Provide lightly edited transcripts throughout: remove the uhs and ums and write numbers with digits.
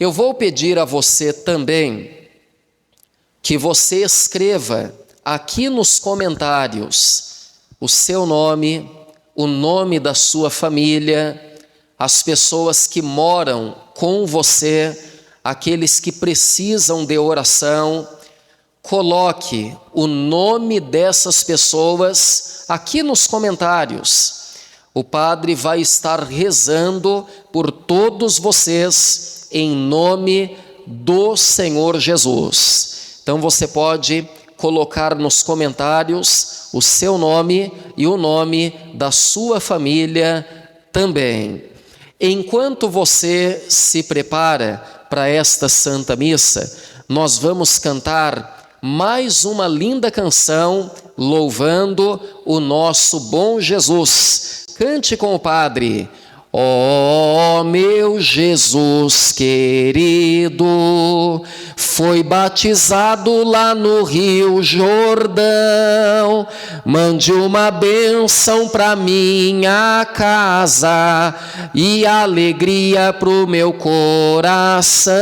Eu vou pedir a você também que você escreva aqui nos comentários o seu nome, o nome da sua família, as pessoas que moram com você, aqueles que precisam de oração. Coloque o nome dessas pessoas aqui nos comentários. O padre vai estar rezando por todos vocês em nome do Senhor Jesus. Então você pode colocar nos comentários o seu nome e o nome da sua família também. Enquanto você se prepara para esta Santa Missa, nós vamos cantar mais uma linda canção louvando o nosso bom Jesus. Cante com o Padre. Ó meu Jesus querido, foi batizado lá no Rio Jordão, mande uma bênção pra minha casa e alegria pro meu coração.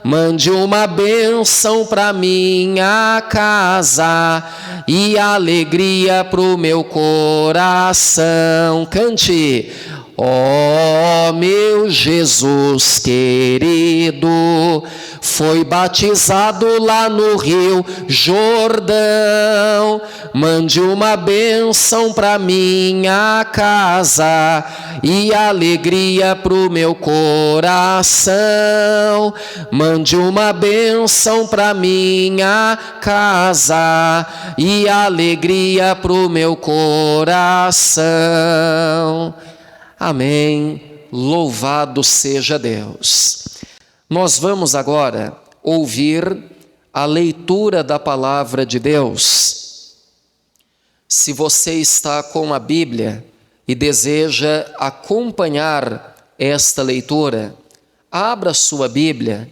Mande uma bênção pra minha casa e alegria pro meu coração. Cante. Ó meu Jesus querido, foi batizado lá no Rio Jordão, mande uma bênção pra minha casa e alegria pro meu coração. Mande uma bênção pra minha casa e alegria pro meu coração. Amém. Louvado seja Deus. Nós vamos agora ouvir a leitura da palavra de Deus. Se você está com a Bíblia e deseja acompanhar esta leitura, abra sua Bíblia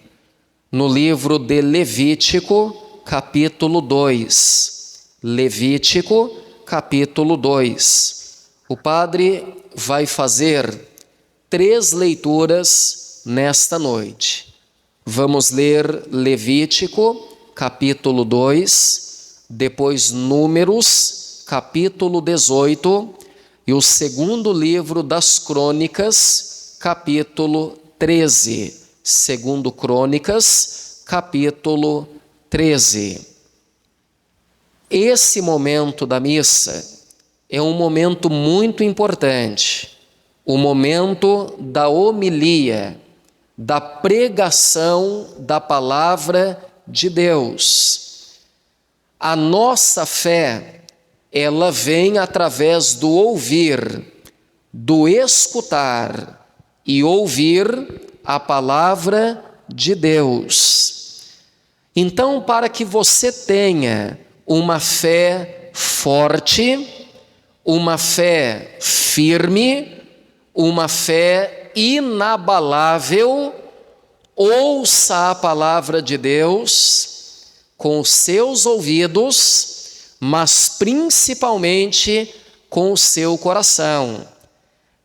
no livro de Levítico, capítulo 2. Levítico, capítulo 2. O padre vai fazer 3 leituras nesta noite. Vamos ler Levítico, capítulo 2, depois Números, capítulo 18, e o segundo livro das Crônicas, capítulo 13. Segundo Crônicas, capítulo 13. Esse momento da missa é um momento muito importante, o momento da homilia, da pregação da palavra de Deus. A nossa fé, ela vem através do ouvir, do escutar e ouvir a palavra de Deus. Então, para que você tenha uma fé forte, uma fé firme, uma fé inabalável, ouça a palavra de Deus com os seus ouvidos, mas principalmente com o seu coração.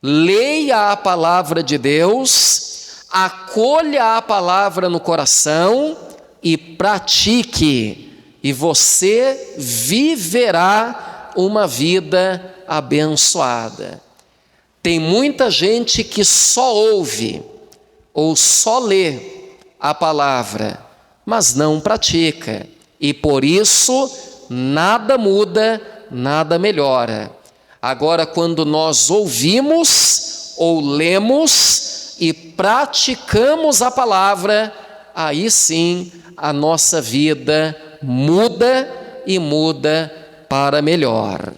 Leia a palavra de Deus, acolha a palavra no coração e pratique, e você viverá uma vida abençoada. Tem muita gente que só ouve ou só lê a palavra, mas não pratica, e por isso nada muda, nada melhora. Agora, quando nós ouvimos ou lemos e praticamos a palavra, aí sim a nossa vida muda e muda para melhor.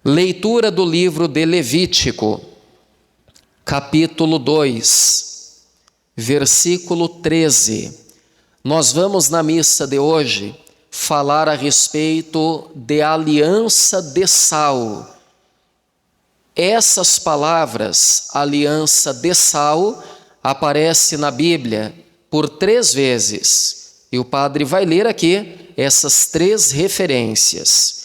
Leitura do livro de Levítico, capítulo 2, versículo 13. Nós vamos na missa de hoje falar a respeito de aliança de sal. Essas palavras, aliança de sal, aparece na Bíblia por 3 vezes. E o padre vai ler aqui essas 3 referências.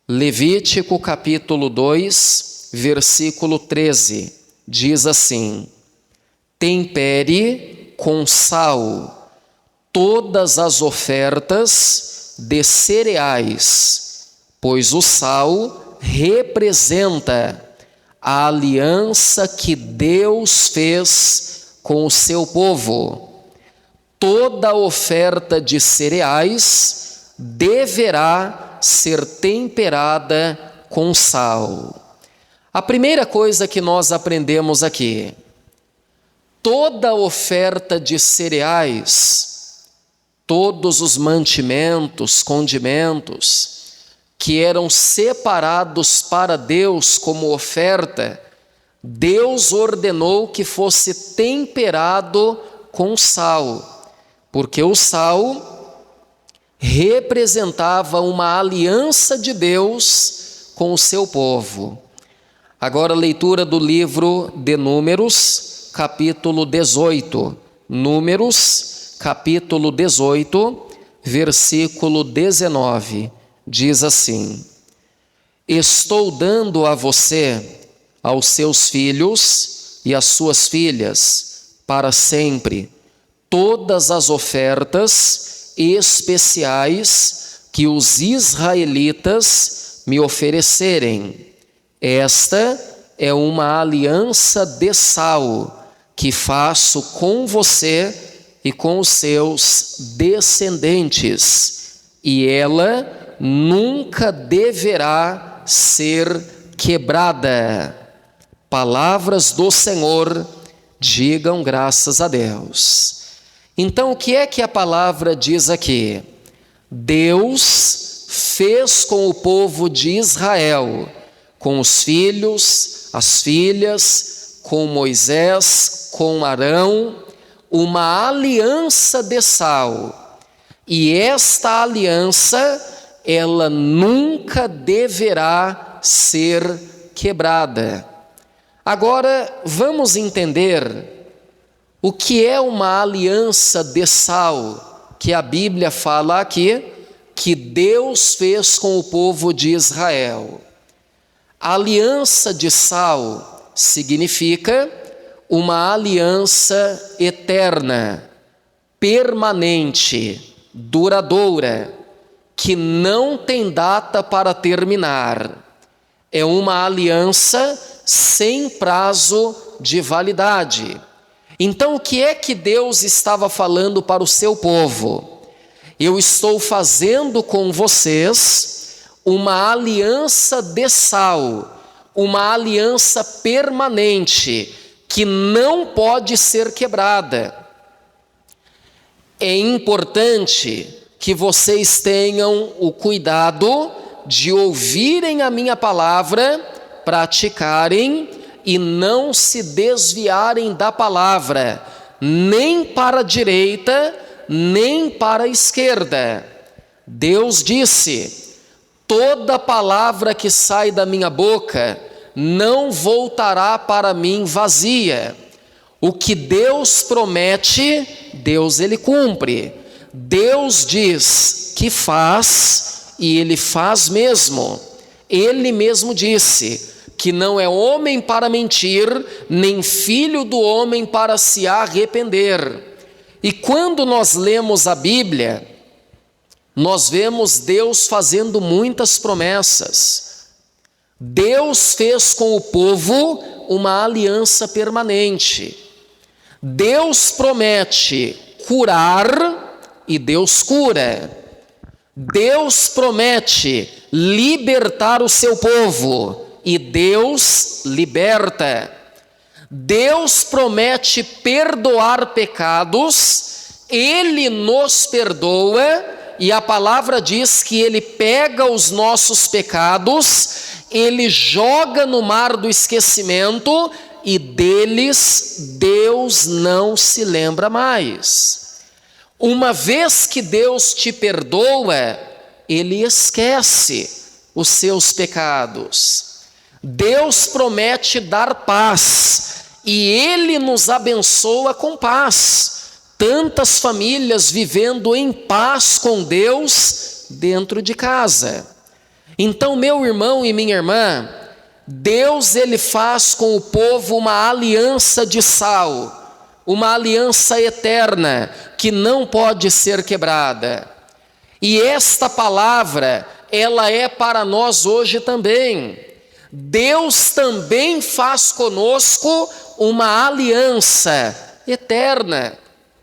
Levítico capítulo 2, versículo 13, diz assim: tempere com sal todas as ofertas de cereais, pois o sal representa a aliança que Deus fez com o seu povo. Toda oferta de cereais deverá ser temperada com sal. A primeira coisa que nós aprendemos aqui: toda oferta de cereais, todos os mantimentos, condimentos, que eram separados para Deus como oferta, Deus ordenou que fosse temperado com sal, porque o sal representava uma aliança de Deus com o seu povo. Agora, leitura do livro de Números, capítulo 18. Números, capítulo 18, versículo 19. Diz assim: estou dando a você, aos seus filhos e às suas filhas, para sempre, todas as ofertas especiais que os israelitas me oferecerem. Esta é uma aliança de sal que faço com você e com os seus descendentes, e ela nunca deverá ser quebrada. Palavras do Senhor, digam graças a Deus. Então, o que é que a palavra diz aqui? Deus fez com o povo de Israel, com os filhos, as filhas, com Moisés, com Arão, uma aliança de sal. E esta aliança, ela nunca deverá ser quebrada. Agora, vamos entender o que é uma aliança de sal, que a Bíblia fala aqui, que Deus fez com o povo de Israel. A aliança de sal significa uma aliança eterna, permanente, duradoura, que não tem data para terminar. É uma aliança sem prazo de validade. Então, o que é que Deus estava falando para o seu povo? Eu estou fazendo com vocês uma aliança de sal, uma aliança permanente, que não pode ser quebrada. É importante que vocês tenham o cuidado de ouvirem a minha palavra, praticarem e não se desviarem da palavra, nem para a direita, nem para a esquerda. Deus disse: toda palavra que sai da minha boca não voltará para mim vazia. O que Deus promete, Deus ele cumpre. Deus diz que faz, e ele faz mesmo. Ele mesmo disse que não é homem para mentir, nem filho do homem para se arrepender. E quando nós lemos a Bíblia, nós vemos Deus fazendo muitas promessas. Deus fez com o povo uma aliança permanente. Deus promete curar e Deus cura. Deus promete libertar o seu povo e Deus liberta. Deus promete perdoar pecados, Ele nos perdoa, e a palavra diz que Ele pega os nossos pecados, Ele joga no mar do esquecimento, e deles Deus não se lembra mais. Uma vez que Deus te perdoa, Ele esquece os seus pecados. Deus promete dar paz, e Ele nos abençoa com paz. Tantas famílias vivendo em paz com Deus dentro de casa. Então, meu irmão e minha irmã, Deus ele faz com o povo uma aliança de sal, uma aliança eterna que não pode ser quebrada. E esta palavra, ela é para nós hoje também. Deus também faz conosco uma aliança eterna,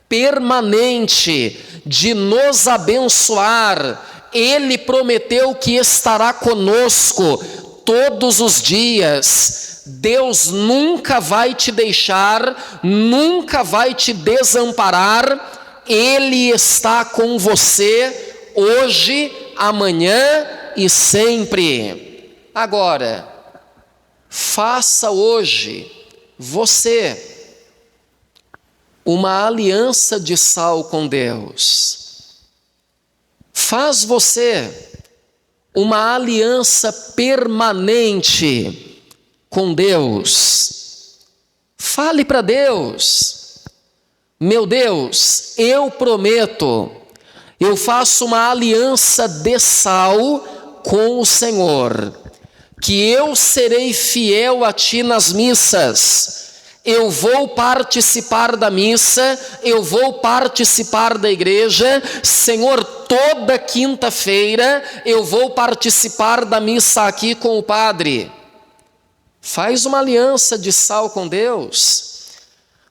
permanente, de nos abençoar. Ele prometeu que estará conosco todos os dias. Deus nunca vai te deixar, nunca vai te desamparar. Ele está com você hoje, amanhã e sempre. Agora, faça hoje você uma aliança de sal com Deus. Faz você uma aliança permanente com Deus. Fale para Deus: meu Deus, eu prometo, eu faço uma aliança de sal com o Senhor, que eu serei fiel a Ti nas missas. Eu vou participar da missa, eu vou participar da igreja. Senhor, toda quinta-feira eu vou participar da missa aqui com o padre. Faz uma aliança de sal com Deus.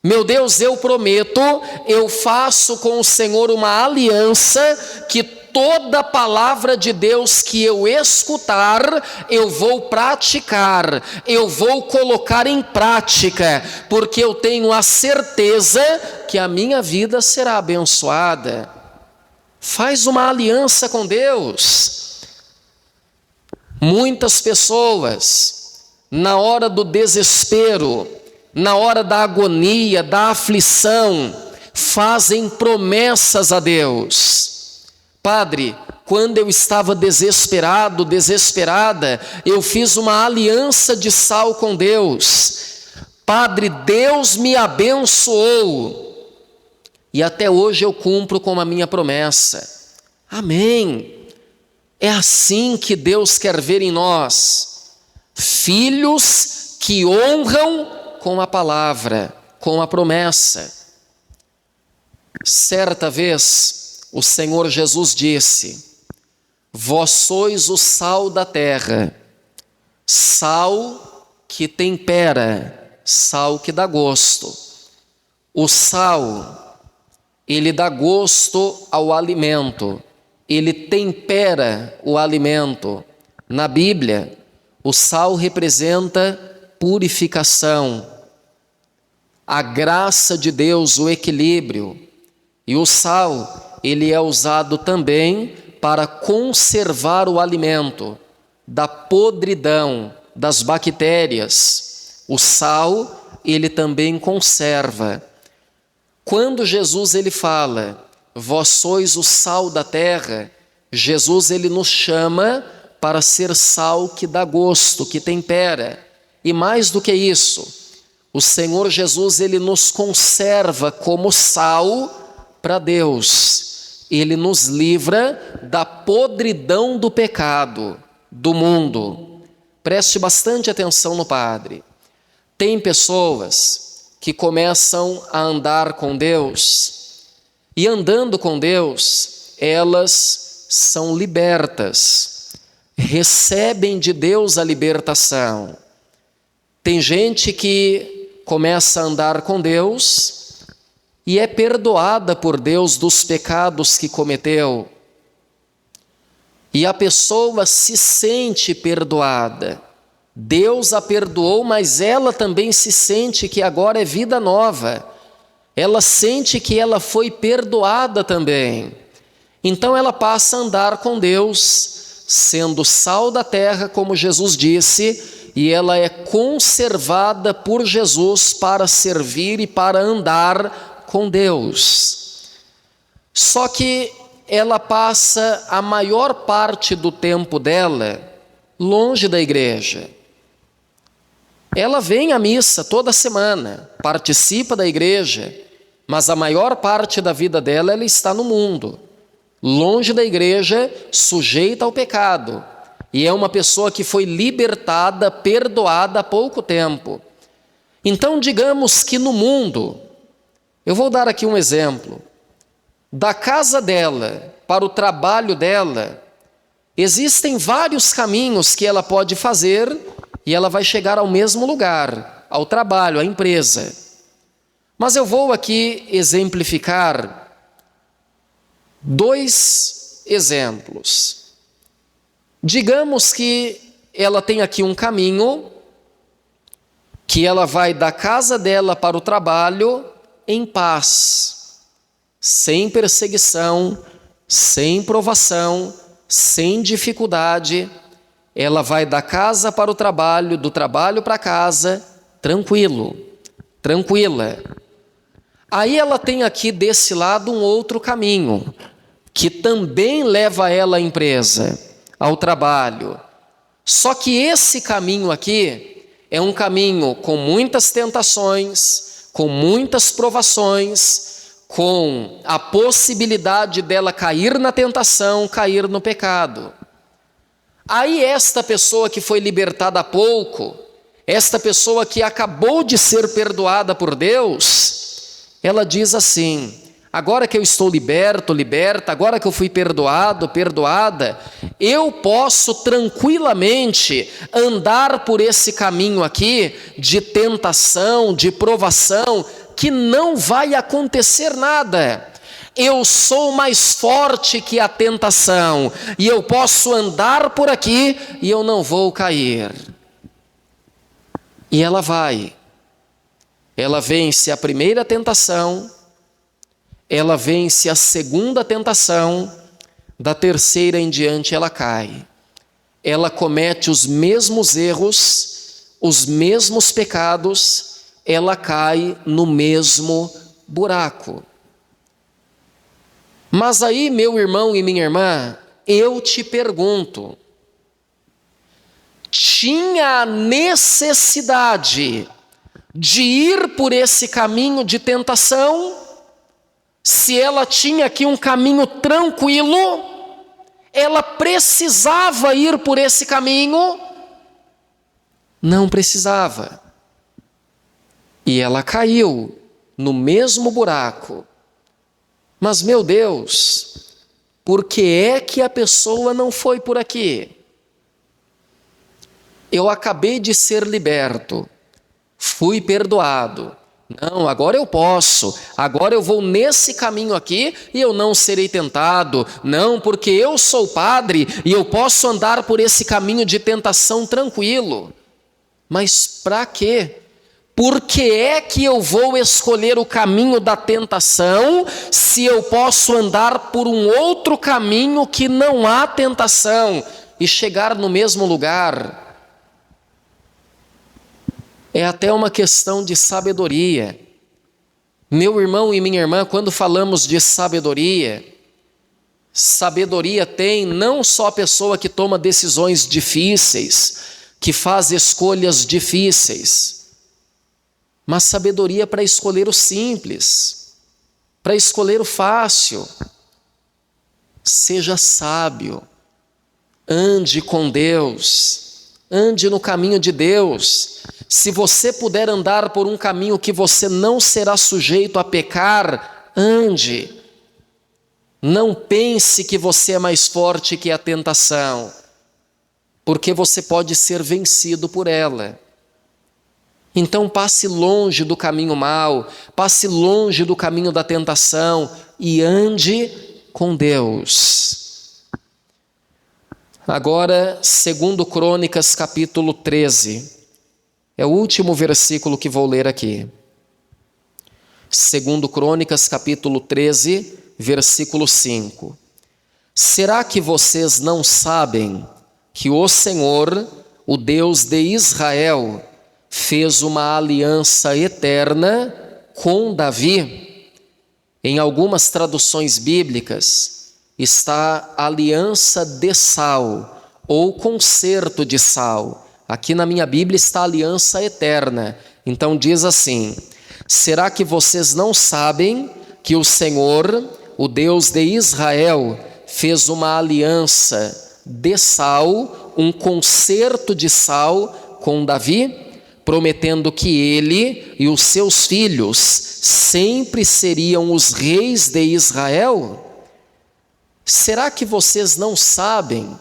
Meu Deus, eu prometo, eu faço com o Senhor uma aliança que toda palavra de Deus que eu escutar, eu vou praticar, eu vou colocar em prática, porque eu tenho a certeza que a minha vida será abençoada. Faz uma aliança com Deus. Muitas pessoas, na hora do desespero, na hora da agonia, da aflição, fazem promessas a Deus. Padre, quando eu estava desesperado, desesperada, eu fiz uma aliança de sal com Deus. Padre, Deus me abençoou. E até hoje eu cumpro com a minha promessa. Amém. É assim que Deus quer ver em nós. Filhos que honram com a palavra, com a promessa. Certa vez, o Senhor Jesus disse: vós sois o sal da terra, sal que tempera, sal que dá gosto. O sal, ele dá gosto ao alimento, ele tempera o alimento. Na Bíblia, o sal representa purificação, a graça de Deus, o equilíbrio. E o sal, ele é usado também para conservar o alimento da podridão, das bactérias. O sal, ele também conserva. Quando Jesus ele fala, vós sois o sal da terra, Jesus ele nos chama para ser sal que dá gosto, que tempera. E mais do que isso, o Senhor Jesus ele nos conserva como sal para Deus. Ele nos livra da podridão do pecado, do mundo. Preste bastante atenção no Padre. Tem pessoas que começam a andar com Deus, e andando com Deus, elas são libertas, recebem de Deus a libertação. Tem gente que começa a andar com Deus e é perdoada por Deus dos pecados que cometeu. E a pessoa se sente perdoada. Deus a perdoou, mas ela também se sente que agora é vida nova. Ela sente que ela foi perdoada também. Então ela passa a andar com Deus, sendo sal da terra, como Jesus disse, e ela é conservada por Jesus para servir e para andar com Deus. Só que ela passa a maior parte do tempo dela longe da igreja. Ela vem à missa toda semana, participa da igreja, mas a maior parte da vida dela ela está no mundo, longe da igreja, sujeita ao pecado. E é uma pessoa que foi libertada, perdoada há pouco tempo. Então digamos que no mundo Eu vou dar aqui um exemplo. Da casa dela para o trabalho dela, existem vários caminhos que ela pode fazer e ela vai chegar ao mesmo lugar, ao trabalho, à empresa. Mas eu vou aqui exemplificar 2 exemplos. Digamos que ela tem aqui um caminho que ela vai da casa dela para o trabalho em paz, sem perseguição, sem provação, sem dificuldade. Ela vai da casa para o trabalho, do trabalho para casa, tranquila. Aí ela tem aqui desse lado um outro caminho, que também leva ela à empresa, ao trabalho. Só que esse caminho aqui é um caminho com muitas tentações, com muitas provações, com a possibilidade dela cair na tentação, cair no pecado. Aí esta pessoa que foi libertada há pouco, esta pessoa que acabou de ser perdoada por Deus, ela diz assim: agora que eu estou liberto, liberta, agora que eu fui perdoado, perdoada, eu posso tranquilamente andar por esse caminho aqui de tentação, de provação, que não vai acontecer nada. Eu sou mais forte que a tentação e eu posso andar por aqui e eu não vou cair. E ela vai. Ela vence a primeira tentação, ela vence a segunda tentação, da terceira em diante ela cai. Ela comete os mesmos erros, os mesmos pecados, ela cai no mesmo buraco. Mas aí, meu irmão e minha irmã, eu te pergunto, tinha a necessidade de ir por esse caminho de tentação? Se ela tinha aqui um caminho tranquilo, ela precisava ir por esse caminho? Não precisava. E ela caiu no mesmo buraco. Mas, meu Deus, por que é que a pessoa não foi por aqui? Eu acabei de ser liberto, fui perdoado. Não, agora eu posso, agora eu vou nesse caminho aqui e eu não serei tentado. Não, porque eu sou padre e eu posso andar por esse caminho de tentação tranquilo. Mas para quê? Por que é que eu vou escolher o caminho da tentação se eu posso andar por um outro caminho que não há tentação e chegar no mesmo lugar? É até uma questão de sabedoria. Meu irmão e minha irmã, quando falamos de sabedoria, sabedoria tem não só a pessoa que toma decisões difíceis, que faz escolhas difíceis, mas sabedoria para escolher o simples, para escolher o fácil. Seja sábio, ande com Deus, ande no caminho de Deus. Se você puder andar por um caminho que você não será sujeito a pecar, ande. Não pense que você é mais forte que a tentação, porque você pode ser vencido por ela. Então passe longe do caminho mau, passe longe do caminho da tentação e ande com Deus. Agora, 2 Crônicas, capítulo 13. É o último versículo que vou ler aqui. 2 Crônicas, capítulo 13, versículo 5. Será que vocês não sabem que o Senhor, o Deus de Israel, fez uma aliança eterna com Davi? Em algumas traduções bíblicas está aliança de sal ou concerto de sal. Aqui na minha Bíblia está aliança eterna. Então diz assim: será que vocês não sabem que o Senhor, o Deus de Israel, fez uma aliança de sal, um concerto de sal com Davi? prometendo que ele e os seus filhos sempre seriam os reis de Israel? Será que vocês não sabem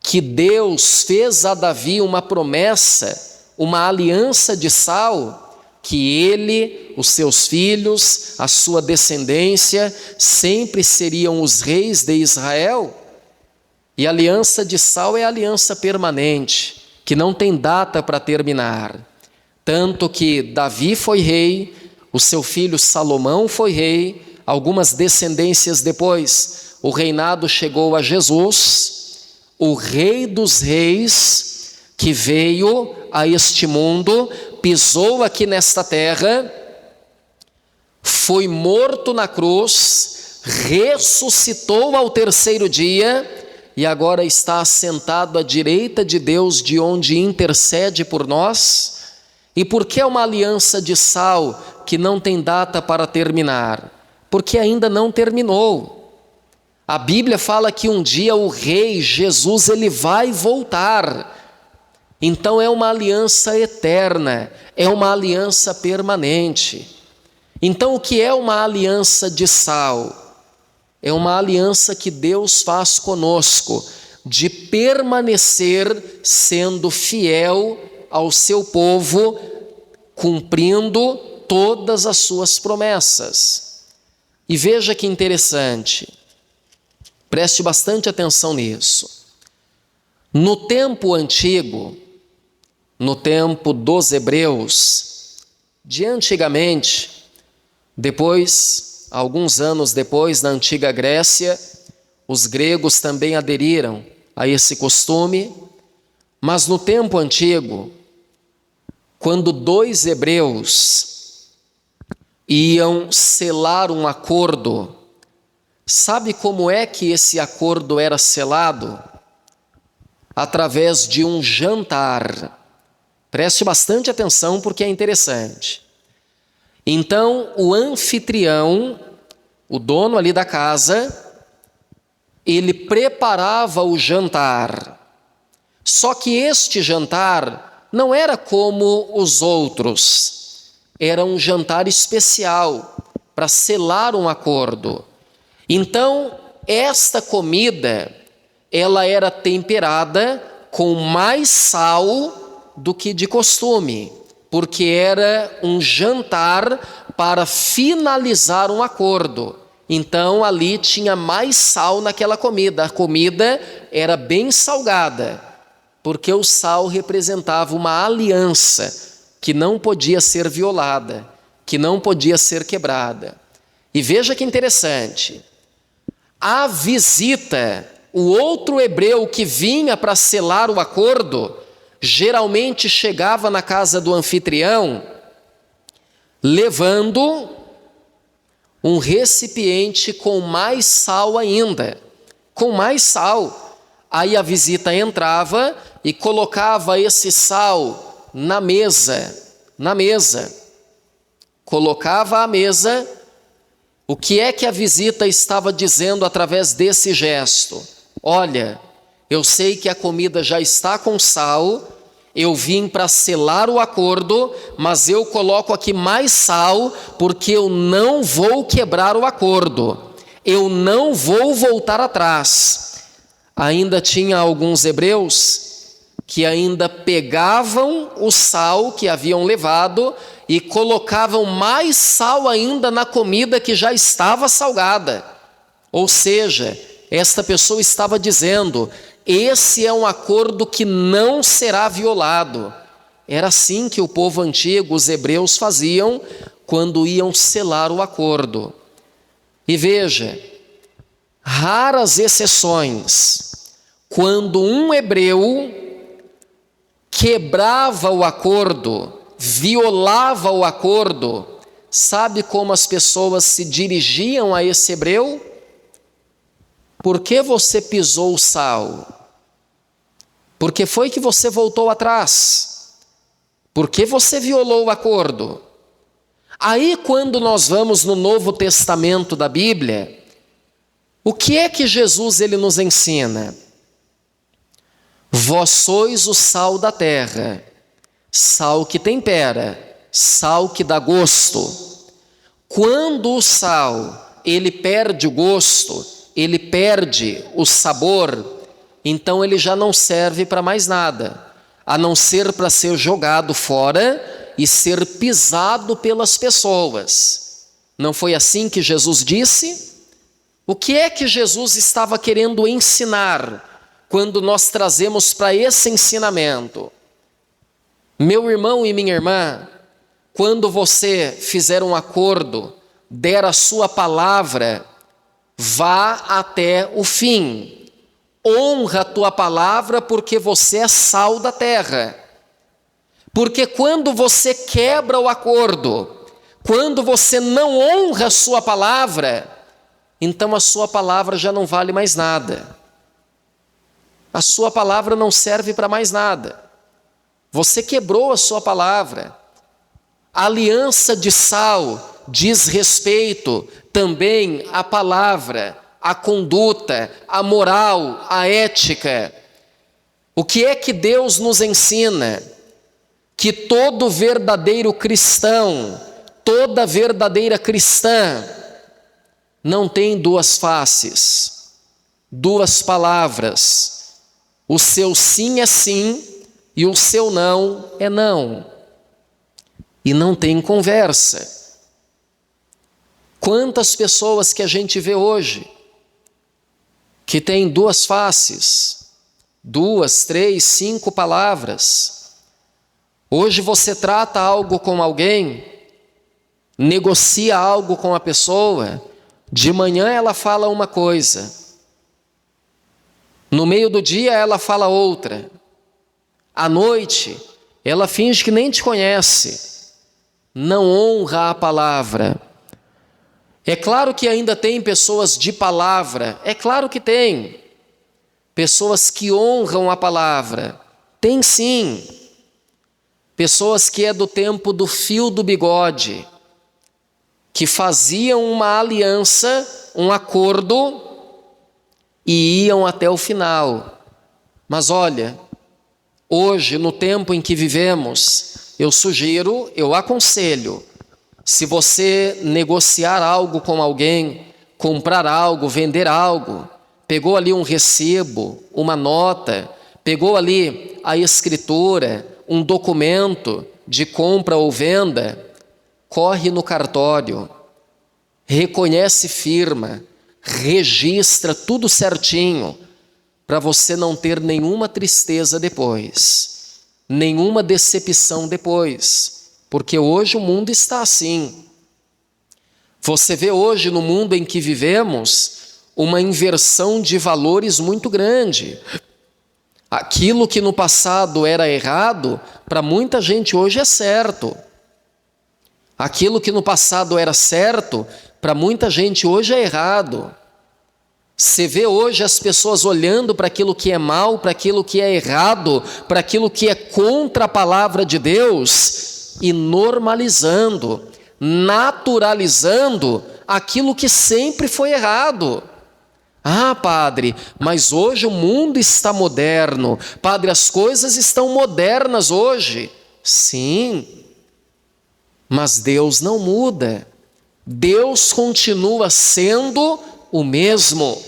que Deus fez a Davi uma promessa, uma aliança de sal, que ele, os seus filhos, a sua descendência, sempre seriam os reis de Israel? E a aliança de sal é a aliança permanente, que não tem data para terminar. Tanto que Davi foi rei, o seu filho Salomão foi rei, algumas descendências depois, o reinado chegou a Jesus, o Rei dos Reis, que veio a este mundo, pisou aqui nesta terra, foi morto na cruz, ressuscitou ao terceiro dia e agora está assentado à direita de Deus, de onde intercede por nós. E por que é uma aliança de sal que não tem data para terminar? Porque ainda não terminou. A Bíblia fala que um dia o Rei Jesus ele vai voltar. Então é uma aliança eterna, é uma aliança permanente. Então o que é uma aliança de sal? É uma aliança que Deus faz conosco, de permanecer sendo fiel ao seu povo, cumprindo todas as suas promessas. E veja que interessante, preste bastante atenção nisso. No tempo antigo, no tempo dos hebreus, de antigamente, depois, alguns anos depois, na antiga Grécia, os gregos também aderiram a esse costume, mas no tempo antigo, quando dois hebreus iam selar um acordo, sabe como é que esse acordo era selado? Através de um jantar. Preste bastante atenção porque é interessante. Então, o anfitrião, o dono ali da casa, ele preparava o jantar. Só que este jantar não era como os outros. Era um jantar especial para selar um acordo. Então, esta comida, ela era temperada com mais sal do que de costume, porque era um jantar para finalizar um acordo. Então ali tinha mais sal naquela comida. A comida era bem salgada, porque o sal representava uma aliança que não podia ser violada, que não podia ser quebrada. E veja que interessante, a visita, o outro hebreu que vinha para selar o acordo, geralmente chegava na casa do anfitrião levando um recipiente com mais sal ainda, com mais sal. Aí a visita entrava e colocava esse sal na mesa, colocava à mesa. O que é que a visita estava dizendo através desse gesto? Olha, eu sei que a comida já está com sal, eu vim para selar o acordo, mas eu coloco aqui mais sal, porque eu não vou quebrar o acordo, eu não vou voltar atrás. Ainda tinha alguns hebreus que ainda pegavam o sal que haviam levado e colocavam mais sal ainda na comida que já estava salgada. Ou seja, esta pessoa estava dizendo: esse é um acordo que não será violado. Era assim que o povo antigo, os hebreus, faziam quando iam selar o acordo. E veja, raras exceções, quando um hebreu quebrava o acordo, violava o acordo, sabe como as pessoas se dirigiam a esse hebreu? Por que você pisou o sal? Por que foi que você voltou atrás? Por que você violou o acordo? Aí, quando nós vamos no Novo Testamento da Bíblia, o que é que Jesus ele nos ensina? Vós sois o sal da terra, Sal que tempera, sal que dá gosto. Quando o sal, ele perde o gosto, ele perde o sabor, então ele já não serve para mais nada, a não ser para ser jogado fora e ser pisado pelas pessoas. Não foi assim que Jesus disse? O que é que Jesus estava querendo ensinar quando nós trazemos para esse ensinamento? Meu irmão e minha irmã, quando você fizer um acordo, der a sua palavra, vá até o fim. Honra a tua palavra, porque você é sal da terra. Porque quando você quebra o acordo, quando você não honra a sua palavra, então a sua palavra já não vale mais nada. A sua palavra não serve para mais nada. Você quebrou a sua palavra. A aliança de sal diz respeito também à palavra, à conduta, à moral, à ética. O que é que Deus nos ensina? Que todo verdadeiro cristão, toda verdadeira cristã, não tem duas faces, duas palavras. O seu sim é sim e o seu não é não. E não tem conversa. Quantas pessoas que a gente vê hoje que tem duas faces, 2, 3, 5 palavras. Hoje você trata algo com alguém, negocia algo com a pessoa, de manhã ela fala uma coisa, no meio do dia ela fala outra, à noite ela finge que nem te conhece, não honra a palavra. É claro que ainda tem pessoas de palavra, é claro que tem. Pessoas que honram a palavra, tem sim. Pessoas que é do tempo do fio do bigode, que faziam uma aliança, um acordo e iam até o final. Mas olha, hoje, no tempo em que vivemos, eu sugiro, eu aconselho, se você negociar algo com alguém, comprar algo, vender algo, pegou ali um recibo, uma nota, pegou ali a escritura, um documento de compra ou venda, corre no cartório, reconhece firma, registra tudo certinho, para você não ter nenhuma tristeza depois, nenhuma decepção depois. Porque hoje o mundo está assim. Você vê hoje no mundo em que vivemos uma inversão de valores muito grande. Aquilo que no passado era errado, para muita gente hoje é certo. Aquilo que no passado era certo, para muita gente hoje é errado. Você vê hoje as pessoas olhando para aquilo que é mal, para aquilo que é errado, para aquilo que é contra a palavra de Deus, e normalizando, naturalizando aquilo que sempre foi errado. Ah, padre, mas hoje o mundo está moderno. Padre, as coisas estão modernas hoje. Sim, mas Deus não muda. Deus continua sendo o mesmo.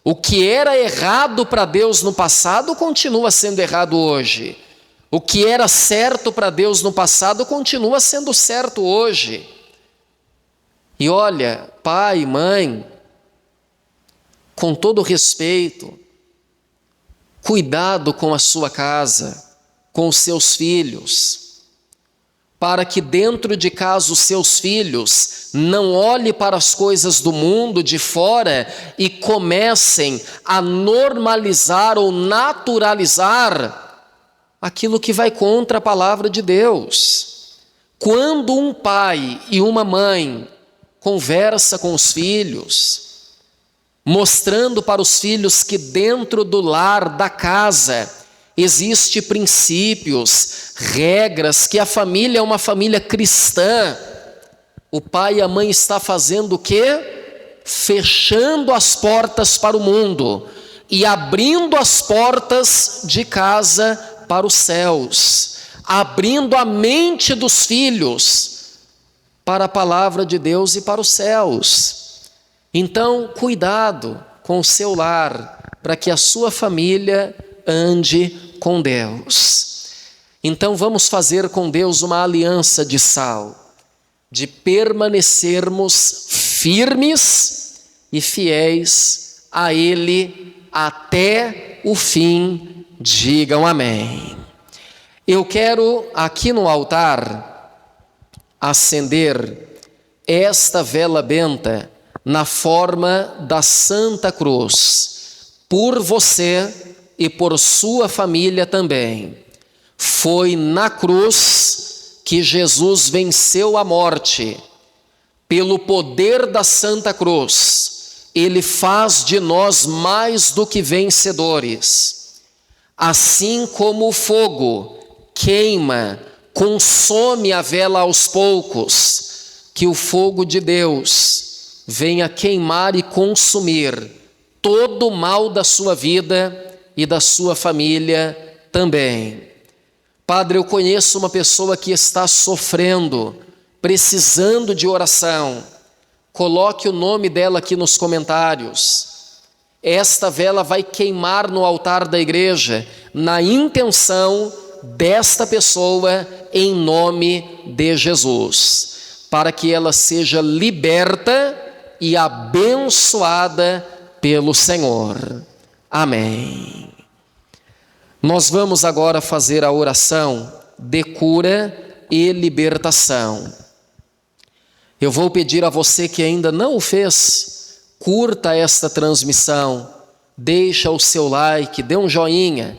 O que era errado para Deus no passado continua sendo errado hoje. O que era certo para Deus no passado continua sendo certo hoje. E olha, pai, mãe, com todo respeito, cuidado com a sua casa, com os seus filhos, para que dentro de casa os seus filhos não olhem para as coisas do mundo de fora e comecem a normalizar ou naturalizar aquilo que vai contra a palavra de Deus. Quando um pai e uma mãe conversa com os filhos, mostrando para os filhos que dentro do lar, da casa, existem princípios, regras, que a família é uma família cristã, o pai e a mãe está fazendo o quê? Fechando as portas para o mundo e abrindo as portas de casa para os céus, abrindo a mente dos filhos para a palavra de Deus e para os céus. Então, cuidado com o seu lar, para que a sua família ande com Deus. Então, vamos fazer com Deus uma aliança de sal, de permanecermos firmes e fiéis a Ele até o fim. Digam amém. Eu quero aqui no altar acender esta vela benta na forma da Santa Cruz, por você e por sua família também. Foi na cruz que Jesus venceu a morte. Pelo poder da Santa Cruz, Ele faz de nós mais do que vencedores. Assim como o fogo queima, consome a vela aos poucos, que o fogo de Deus venha queimar e consumir todo o mal da sua vida e da sua família também. Padre, eu conheço uma pessoa que está sofrendo, precisando de oração. Coloque o nome dela aqui nos comentários. Esta vela vai queimar no altar da igreja, na intenção desta pessoa, em nome de Jesus, para que ela seja liberta e abençoada pelo Senhor. Amém. Nós vamos agora fazer a oração de cura e libertação. Eu vou pedir a você que ainda não o fez, curta esta transmissão, deixa o seu like, dê um joinha,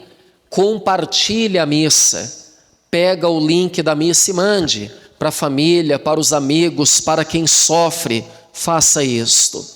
compartilhe a missa, pega o link da missa e mande para a família, para os amigos, para quem sofre, faça isto.